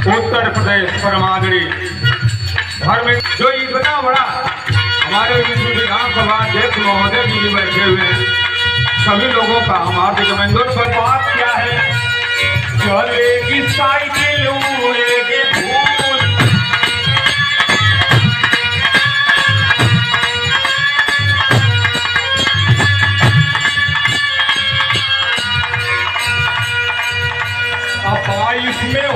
उत्तर प्रदेश परमागड़ी धर्म जो इतना बड़ा हमारे विधानसभा अध्यक्ष महोदय जी भी बैठे हुए हैं, सभी लोगों का हम हार्दिक अभिनंदन। पर बात क्या है, चलेगी साइकिल उड़ेगी धूल, अब इसमें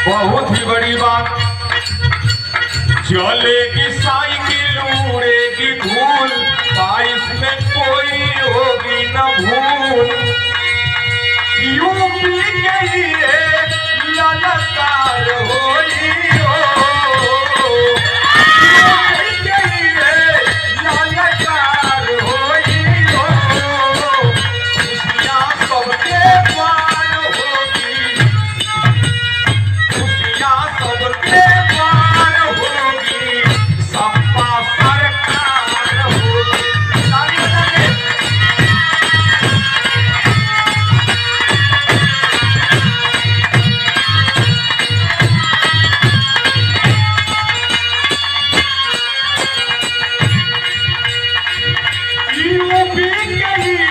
बहुत ही बड़ी बात, चलेगी साइकिल उड़ेगी धूल, 22 में कोई होगी न भूल। यूपी के लिए ललकार होई हो, यूपी के लिए ललकार होई हो, खुशियाँ सबके पार होगी, सबके पार होगी, सपा सरकार होगी। यूपी के लिए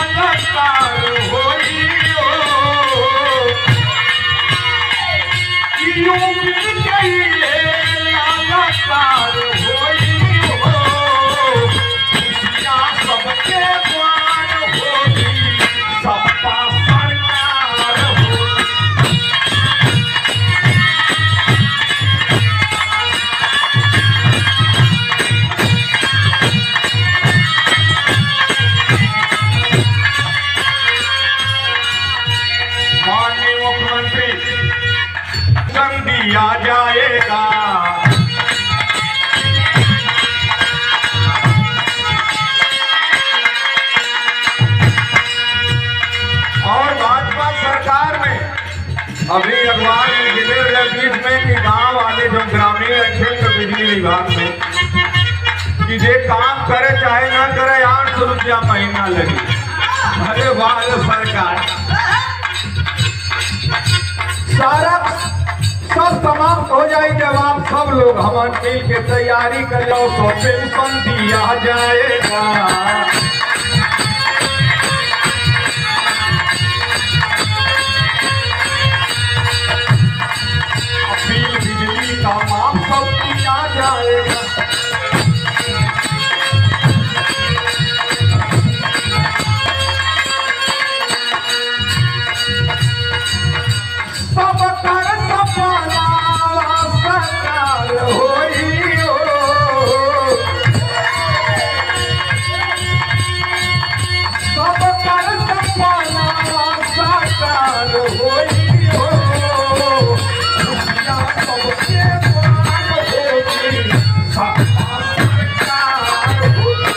ललकार होई हो, यूपी के लिए ललकार होई हो, खुशियाँ सबके द्वार होगी, सपा सरकार होगी। माननीय मुख्यमंत्री जंग दिया जाएगा, और भाजपा सरकार में अभी अखबार में जिले बीच में कि गांव वाले जो ग्रामीण क्षेत्र बिजली विभाग में कि जे काम करे चाहे ना करे 800 रुपया महीना लगे। अरे वाह सरकार, सारा सब समाप्त हो जाए जब आप सब लोग हम मिल के तैयारी कर लो तो पेंशन दिया जाएगा। बिल बिजली का माफ सब किया जाएगा। सब कर सपना सरकार होई हो, सब कर सपना सरकार होई हो, खुशियाँ सबके द्वार होगी, सपा सरकार होगी।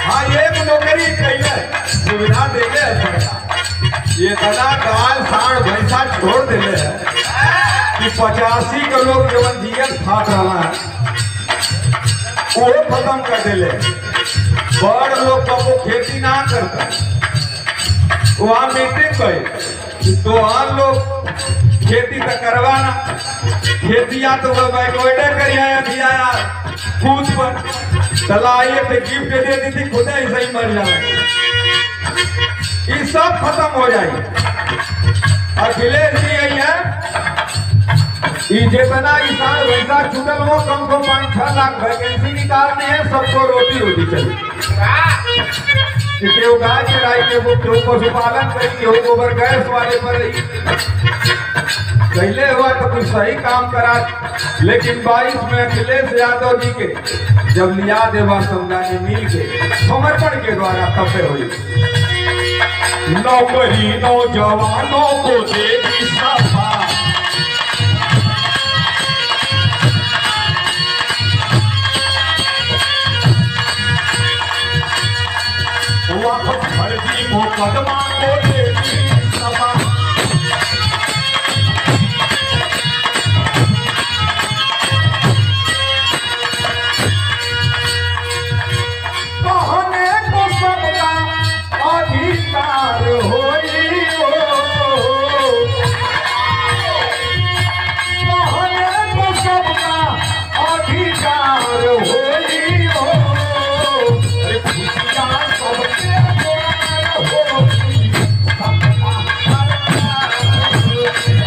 हाँ, एक नौकरी चाहिए, सुविधा देले सरकार। ये तना गाय साढ़ भैंसा छोड़ देले है कि 85 के लोग जीवन जीवन फाट रहा है, वो खत्म कर देले। बड़ लोग कबो खेती ना करता, वहाँ मीटिंग गई तो हम लोग खेती तो करवाना, खेतिया तो बैकवर्डे करिए दिया कूद पर चलाइए थे, गिफ्ट दे दी थी, खुद ऐसे ही मर जाए। ये सब खत्म हो जाए। अखिलेश जी यही है, ये जितना किसान वैसा छूटल हो कम को 5-6 लाख वैकेंसी निकालने हैं, सबको रोटी रोटी चाहिए। केहू गाय चराई, केहू पशुपालन करी, केहू गोबर गैस वाले पर पहले हुआ तो कुछ सही काम करा, लेकिन 22 में अखिलेश यादव जी के जब लिया देवा समुदाय मिल के समर्पण के द्वारा तब हुई। नौकरी नौजवानों को देगी सफा, वापस फर्जी मुकदमा को देगी सफा। कहने को सबका अधिकार होई हो, कहने को सबका अधिकार होई हो। अरे खुशियाँ सबके द्वार होगी, सबका सरकार होगी।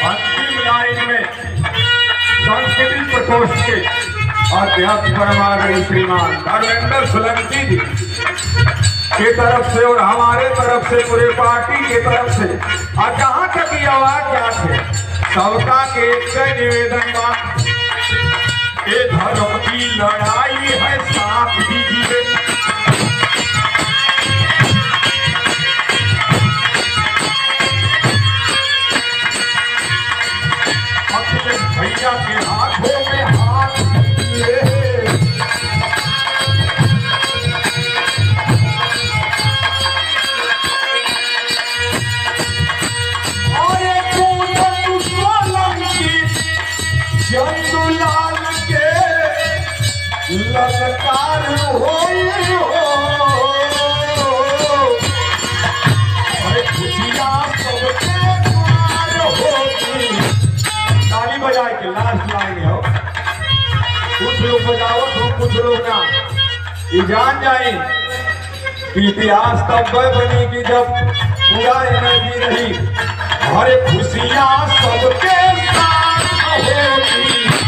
अंतिम लाइन में संस्कृति प्रकोष्ठ के अध्यक्ष परमागणी श्रीमान धर्मेंद्र सोलंकी जी की तरफ से और हमारे तरफ से पूरे पार्टी की तरफ से और जहाँ तक ये आवाज जात है सबका के एक निवेदन बा, ये धर्म की लड़ाई है साथ दीजिए। भैया के हाथों में हाथ दिए, और चंदूलाल के ललकार होई हो। अरे खुशियाँ सबके द्वार होगी। ताली बजा के लास्ट लाइन हो, कुछ लोग बजावत हो कुछ लोग ना, ये जान जाए कि इतिहास तब बनी कि जब पूरा एनर्जी रही। अरे खुशियाँ सबके साथ होगी।